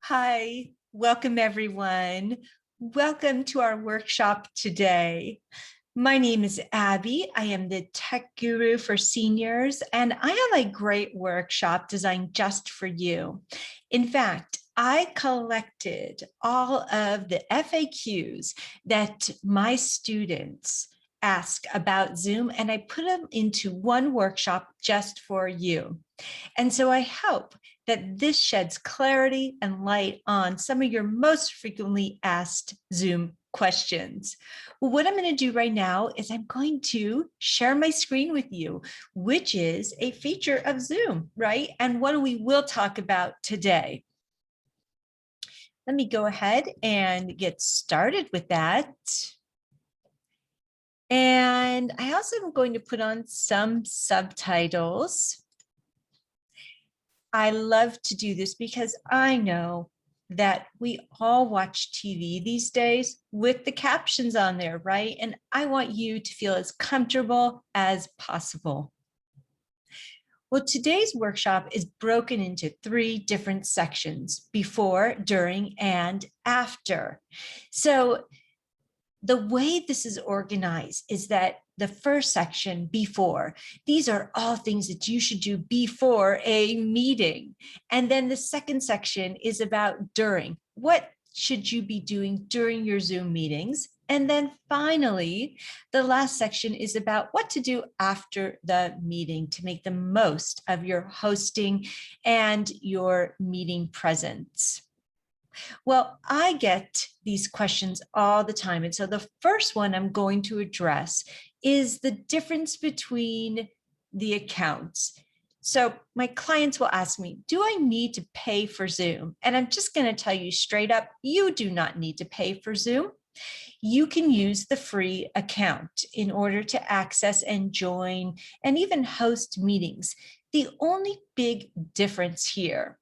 Hi, welcome everyone. Welcome to our workshop today. My name is Abby. I am the tech guru for seniors, and I have a great workshop designed just for you. In fact, I collected all of the FAQs that my students ask about Zoom, and I put them into one workshop just for you. And so I hope that this sheds clarity and light on some of your most frequently asked Zoom questions. Well, what I'm going to do right now is I'm going to share my screen with you, which is a feature of Zoom, right? And one we will talk about today. Let me go ahead and get started with that. And I also am going to put on some subtitles. I love to do this because I know that we all watch TV these days with the captions on there, right? And I want you to feel as comfortable as possible. Well, today's workshop is broken into 3 different sections: before, during, and after. So the way this is organized is that the first section, before, these are all things that you should do before a meeting. And then the second section is about during. What should you be doing during your Zoom meetings? And then finally, the last section is about what to do after the meeting to make the most of your hosting and your meeting presence. Well, I get these questions all the time. And so the first one I'm going to address is the difference between the accounts. So my clients will ask me, do I need to pay for Zoom? And I'm just going to tell you straight up, you do not need to pay for Zoom. You can use the free account in order to access and join and even host meetings. The only big difference here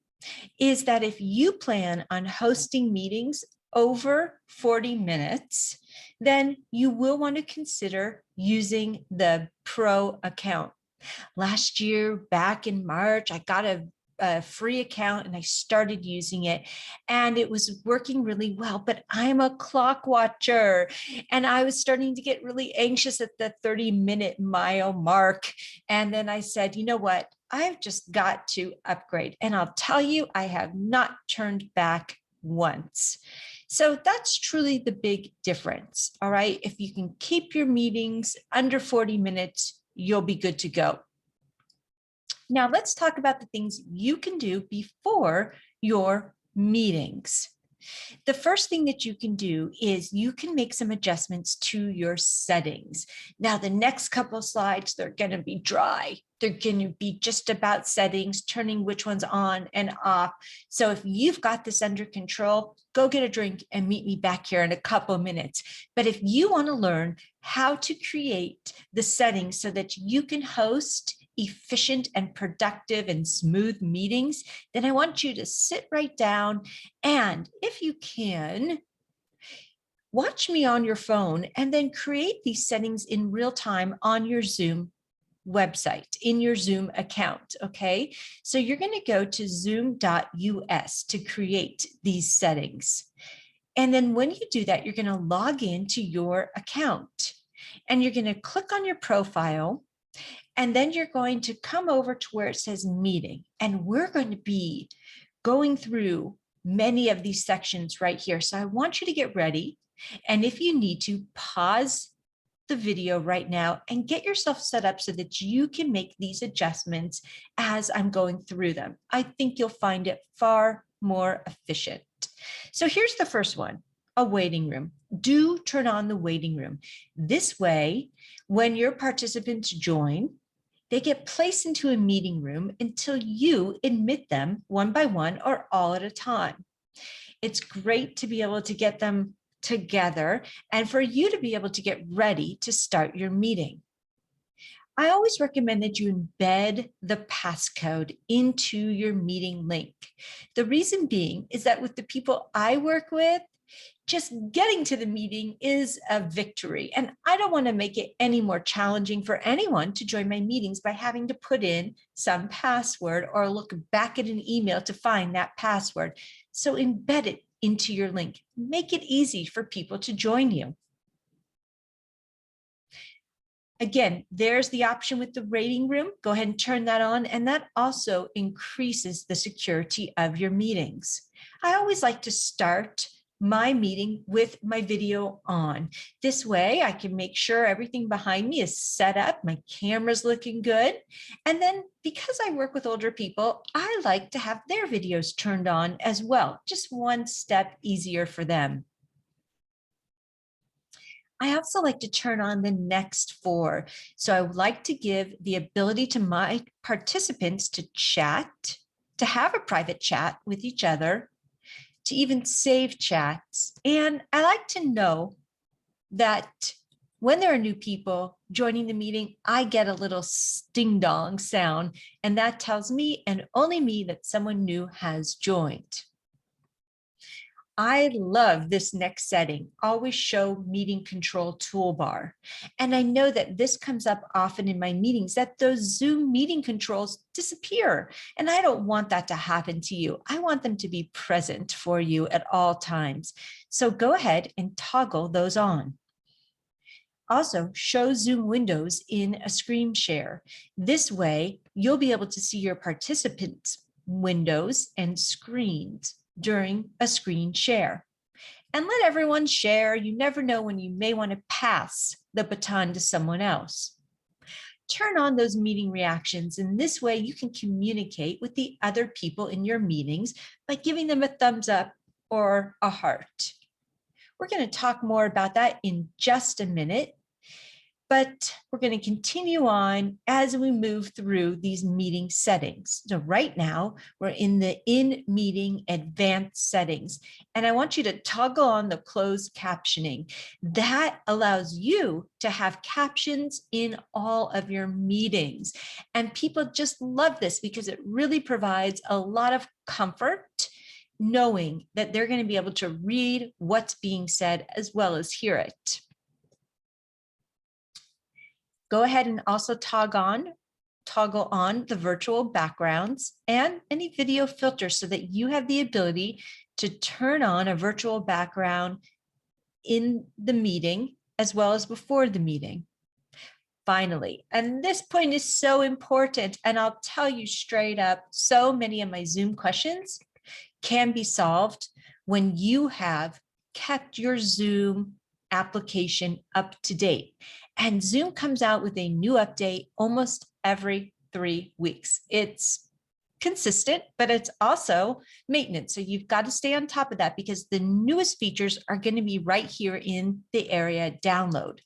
is that if you plan on hosting meetings over 40 minutes, then you will want to consider using the Pro account. Last year, back in March, I got a free account and I started using it and it was working really well, but I'm a clock watcher and I was starting to get really anxious at the 30-minute mile mark. And then I said, you know what? I've just got to upgrade. And I'll tell you, I have not turned back once. So that's truly the big difference. All right. If you can keep your meetings under 40 minutes, you'll be good to go. Now let's talk about the things you can do before your meetings. The first thing that you can do is you can make some adjustments to your settings. Now, the next couple of slides, they're going to be dry. They're going to be just about settings, turning which ones on and off. So if you've got this under control, go get a drink and meet me back here in a couple of minutes. But if you want to learn how to create the settings so that you can host efficient and productive and smooth meetings, then I want you to sit right down and, if you can, watch me on your phone and then create these settings in real time on your Zoom website, in your Zoom account, okay? So you're going to go to zoom.us to create these settings. And then when you do that, you're going to log into your account and you're going to click on your profile. And then you're going to come over to where it says meeting. And we're going to be going through many of these sections right here. So I want you to get ready. And if you need to, pause the video right now and get yourself set up so that you can make these adjustments as I'm going through them. I think you'll find it far more efficient. So here's the first one, a waiting room. Do turn on the waiting room. This way, when your participants join, they get placed into a meeting room until you admit them one by one or all at a time. It's great to be able to get them together and for you to be able to get ready to start your meeting. I always recommend that you embed the passcode into your meeting link. The reason being is that with the people I work with, Just getting to the meeting is a victory. And I don't want to make it any more challenging for anyone to join my meetings by having to put in some password or look back at an email to find that password. So embed it into your link. Make it easy for people to join you. Again, there's the option with the rating room. Go ahead and turn that on, and that also increases the security of your meetings. I always like to start my meeting with my video on. This way I can make sure everything behind me is set up, my camera's looking good. And then because I work with older people, I like to have their videos turned on as well, just one step easier for them. I also like to turn on the next 4. So I would like to give the ability to my participants to chat, to have a private chat with each other, to even save chats. And I like to know that when there are new people joining the meeting, I get a little ding dong sound, and that tells me and only me that someone new has joined. I love this next setting, always show meeting control toolbar. And I know that this comes up often in my meetings, that those Zoom meeting controls disappear. And I don't want that to happen to you. I want them to be present for you at all times. So go ahead and toggle those on. Also, show Zoom windows in a screen share. This way, you'll be able to see your participants' windows and screens during a screen share. And let everyone share. You never know when you may want to pass the baton to someone else. Turn on those meeting reactions, and this way you can communicate with the other people in your meetings by giving them a thumbs up or a heart. We're going to talk more about that in just a minute, but we're going to continue on as we move through these meeting settings. So right now we're in the in-meeting advanced settings, and I want you to toggle on the closed captioning. That allows you to have captions in all of your meetings. And people just love this because it really provides a lot of comfort knowing that they're going to be able to read what's being said as well as hear it. Go ahead and also toggle on the virtual backgrounds and any video filters so that you have the ability to turn on a virtual background in the meeting as well as before the meeting. Finally, and this point is so important, and I'll tell you straight up, so many of my Zoom questions can be solved when you have kept your Zoom application up to date. And Zoom comes out with a new update almost every 3 weeks. It's consistent, but it's also maintenance. So you've got to stay on top of that because the newest features are going to be right here in the area download.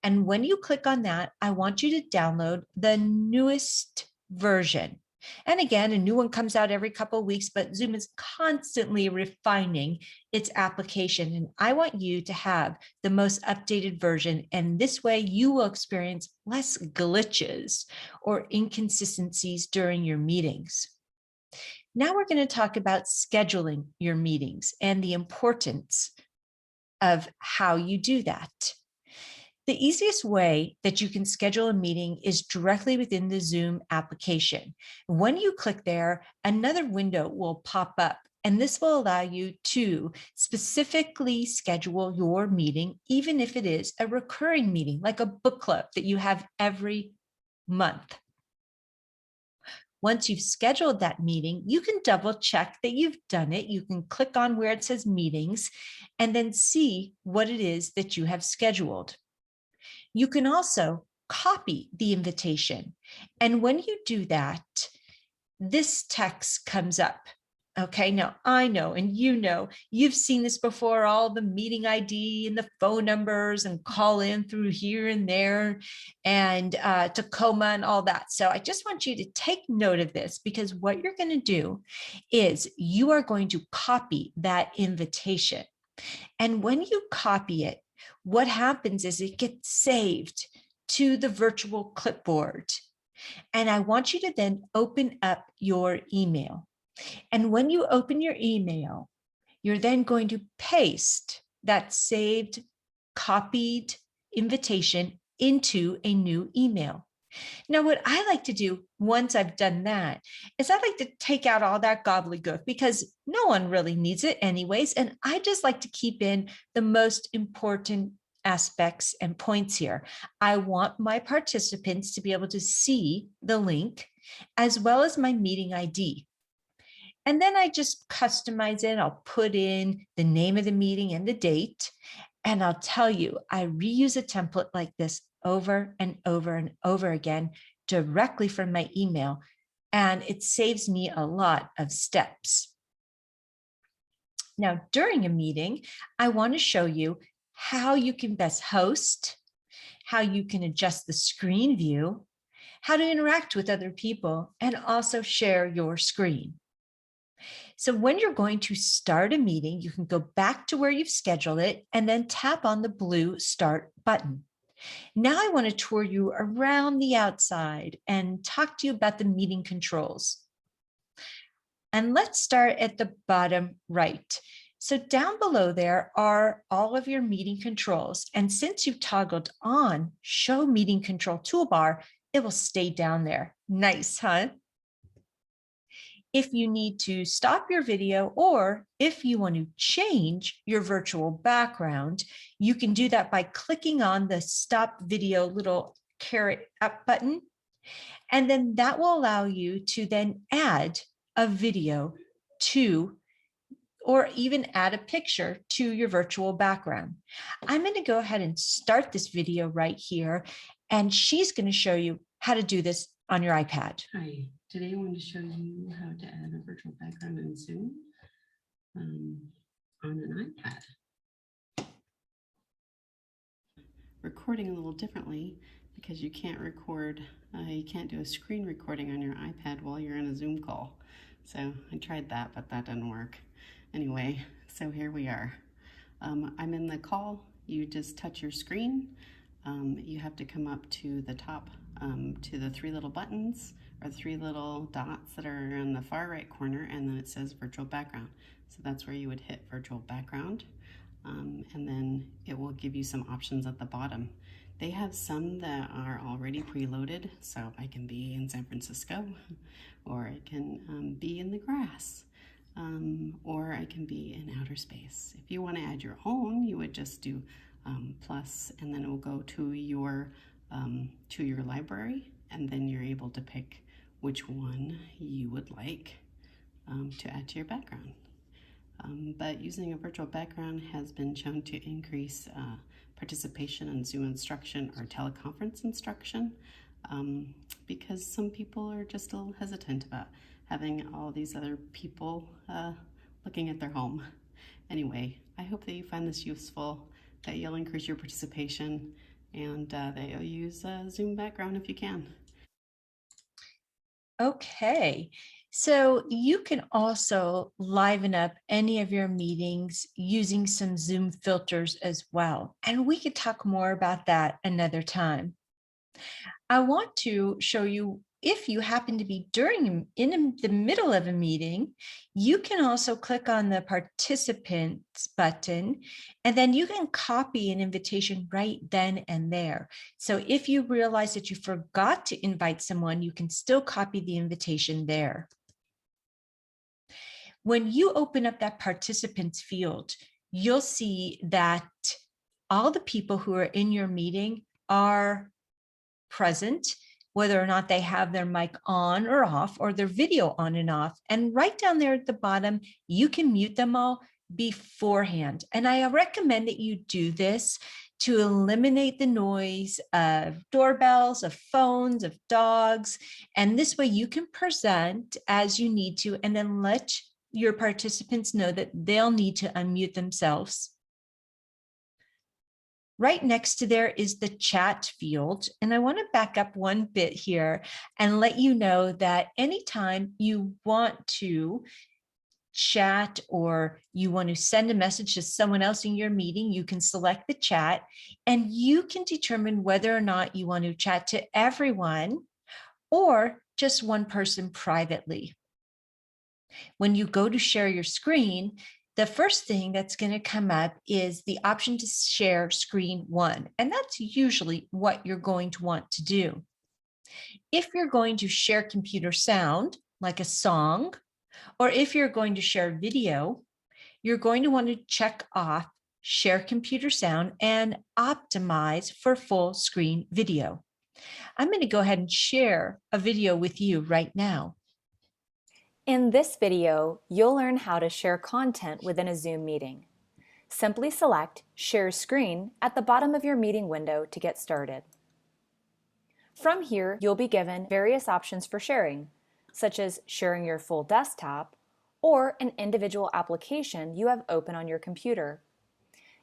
And when you click on that, I want you to download the newest version. And again, a new one comes out every couple of weeks, but Zoom is constantly refining its application. And I want you to have the most updated version. And this way you will experience less glitches or inconsistencies during your meetings. Now we're going to talk about scheduling your meetings and the importance of how you do that. The easiest way that you can schedule a meeting is directly within the Zoom application. When you click there, another window will pop up, and this will allow you to specifically schedule your meeting, even if it is a recurring meeting, like a book club that you have every month. Once you've scheduled that meeting, you can double check that you've done it. You can click on where it says meetings and then see what it is that you have scheduled. You can also copy the invitation. And when you do that, this text comes up. Okay, now I know, and you know, you've seen this before, all the meeting ID and the phone numbers and call in through here and there and Tacoma and all that. So I just want you to take note of this because what you're going to do is you are going to copy that invitation. And when you copy it, what happens is it gets saved to the virtual clipboard. And I want you to then open up your email. And when you open your email, You're then going to paste that saved, copied invitation into a new email. Now, what I like to do once I've done that is I like to take out all that gobbledygook because no one really needs it anyways. And I just like to keep in the most important aspects and points here. I want my participants to be able to see the link as well as my meeting ID. And then I just customize it. I'll put in the name of the meeting and the date. And I'll tell you, I reuse a template like this over and over and over again directly from my email. And it saves me a lot of steps. Now, during a meeting, I want to show you how you can best host, how you can adjust the screen view, how to interact with other people, and also share your screen. So when you're going to start a meeting, you can go back to where you've scheduled it and then tap on the blue start button. Now I want to tour you around the outside and talk to you about the meeting controls. And let's start at the bottom right. So down below there are all of your meeting controls. And since you've toggled on Show Meeting Control Toolbar, it will stay down there. Nice, huh? If you need to stop your video or if you want to change your virtual background, you can do that by clicking on the Stop Video little caret up button. And then that will allow you to then add a video to, or even add a picture to your virtual background. I'm going to go ahead and start this video right here, and she's going to show you how to do this on your iPad. Hi, today I want to show you how to add a virtual background in Zoom on an iPad. Recording a little differently because you can't record, you can't do a screen recording on your iPad while you're in a Zoom call. So I tried that, but that didn't work. Anyway, so here we are. I'm in the call. You just touch your screen. You have to come up to the top to the three little buttons or three little dots that are in the far right corner, and then it says virtual background. So that's where you would hit virtual background, and then it will give you some options at the bottom. They have some that are already preloaded, so I can be in San Francisco, or I can be in the grass, or I can be in outer space. If you want to add your own, you would just do plus, and then it will go to your library, and then you're able to pick which one you would like to add to your background. But using a virtual background has been shown to increase participation in Zoom instruction or teleconference instruction because some people are just a little hesitant about having all these other people looking at their home. Anyway, I hope that you find this useful, that you'll increase your participation, and that you'll use a Zoom background if you can. Okay, so you can also liven up any of your meetings using some Zoom filters as well. And we could talk more about that another time. I want to show you, if you happen to be in the middle of a meeting, you can also click on the participants button, and then you can copy an invitation right then and there. So if you realize that you forgot to invite someone, you can still copy the invitation there. When you open up that participants field, you'll see that all the people who are in your meeting are present, whether or not they have their mic on or off, or their video on and off. And right down there at the bottom, you can mute them all beforehand. And I recommend that you do this to eliminate the noise of doorbells, of phones, of dogs. And this way you can present as you need to, and then let your participants know that they'll need to unmute themselves. Right next to there is the chat field. And I want to back up one bit here and let you know that anytime you want to chat or you want to send a message to someone else in your meeting, you can select the chat, and you can determine whether or not you want to chat to everyone or just one person privately. When you go to share your screen, The first thing that's going to come up is the option to share screen one, and that's usually what you're going to want to do. If you're going to share computer sound, like a song, or if you're going to share video, you're going to want to check off share computer sound and optimize for full screen video. I'm going to go ahead and share a video with you right now. In this video, you'll learn how to share content within a Zoom meeting. Simply select Share Screen at the bottom of your meeting window to get started. From here, you'll be given various options for sharing, such as sharing your full desktop or an individual application you have open on your computer.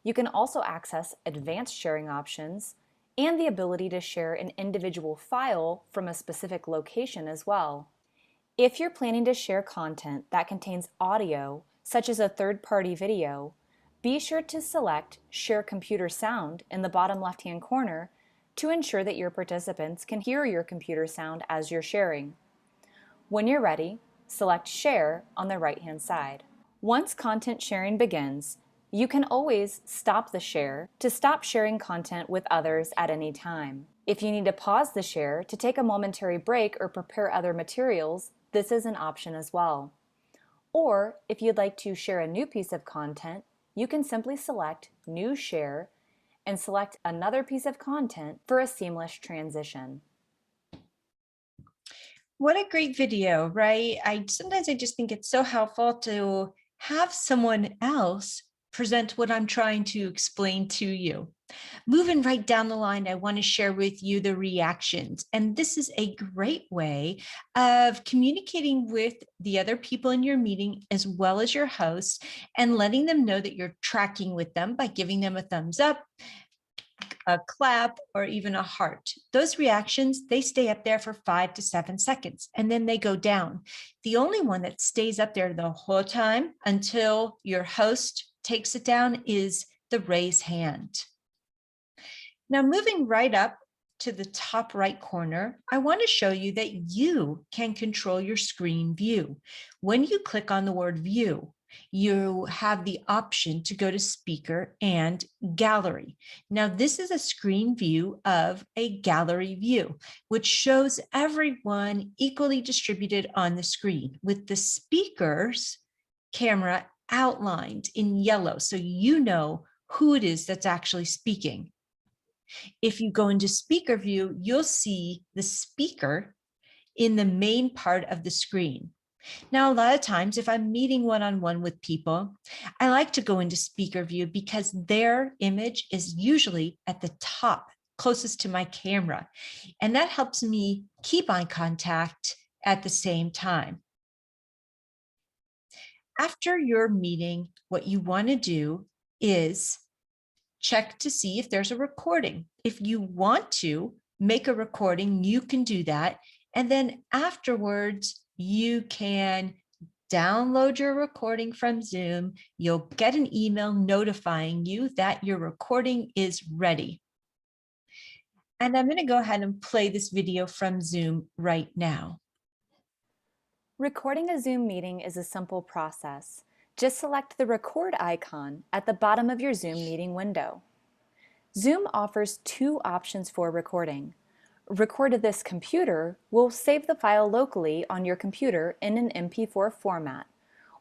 You can also access advanced sharing options and the ability to share an individual file from a specific location as well. If you're planning to share content that contains audio, such as a third-party video, be sure to select Share Computer Sound in the bottom left-hand corner to ensure that your participants can hear your computer sound as you're sharing. When you're ready, select Share on the right-hand side. Once content sharing begins, you can always stop the share to stop sharing content with others at any time. If you need to pause the share to take a momentary break or prepare other materials, this is an option as well. Or if you'd like to share a new piece of content, you can simply select New Share and select another piece of content for a seamless transition. What a great video, right? Sometimes I just think it's so helpful to have someone else present what I'm trying to explain to you. Moving right down the line, I want to share with you the reactions. And this is a great way of communicating with the other people in your meeting, as well as your host, and letting them know that you're tracking with them by giving them a thumbs up, a clap, or even a heart. Those reactions, they stay up there for 5 to 7 seconds, and then they go down. The only one that stays up there the whole time until your host takes it down is the raise hand. Now, moving right up to the top right corner, I want to show you that you can control your screen view. When you click on the word view, you have the option to go to speaker and gallery. Now, this is a screen view of a gallery view, which shows everyone equally distributed on the screen with the speaker's camera outlined in yellow, so you know who it is that's actually speaking. If you go into speaker view, you'll see the speaker in the main part of the screen. Now, a lot of times, if I'm meeting one-on-one with people, I like to go into speaker view because their image is usually at the top, closest to my camera. And that helps me keep eye contact at the same time. After your meeting, what you want to do is check to see if there's a recording. If you want to make a recording, you can do that. And then afterwards, you can download your recording from Zoom. You'll get an email notifying you that your recording is ready. And I'm going to go ahead and play this video from Zoom right now. Recording a Zoom meeting is a simple process. Just select the record icon at the bottom of your Zoom meeting window. Zoom offers two options for recording. Record to this computer will save the file locally on your computer in an MP4 format,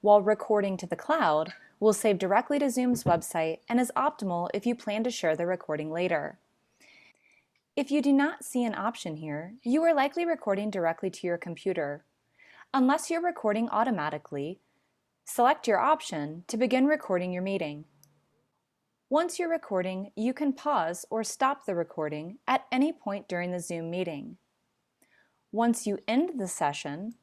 while recording to the cloud will save directly to Zoom's website and is optimal if you plan to share the recording later. If you do not see an option here, you are likely recording directly to your computer. Unless you're recording automatically, select your option to begin recording your meeting. Once you're recording, you can pause or stop the recording at any point during the Zoom meeting. Once you end the session,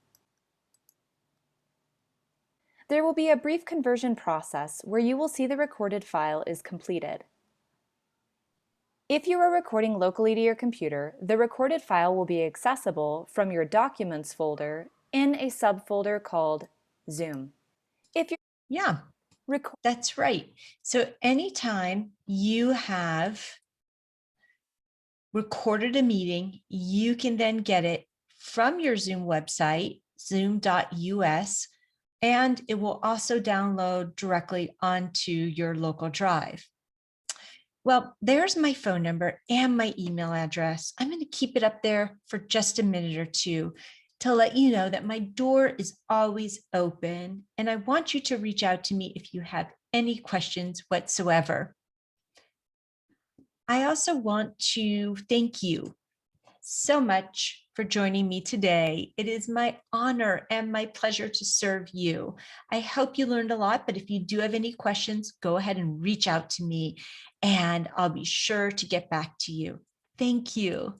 there will be a brief conversion process where you will see the recorded file is completed. If you are recording locally to your computer, the recorded file will be accessible from your Documents folder in a subfolder called Zoom. If you're That's right. So anytime you have recorded a meeting, you can then get it from your Zoom website, zoom.us, and it will also download directly onto your local drive. Well, there's my phone number and my email address. I'm going to keep it up there for just a minute or two to let you know that my door is always open, and I want you to reach out to me if you have any questions whatsoever. I also want to thank you so much for joining me today. It is my honor and my pleasure to serve you. I hope you learned a lot, but if you do have any questions, go ahead and reach out to me and I'll be sure to get back to you. Thank you.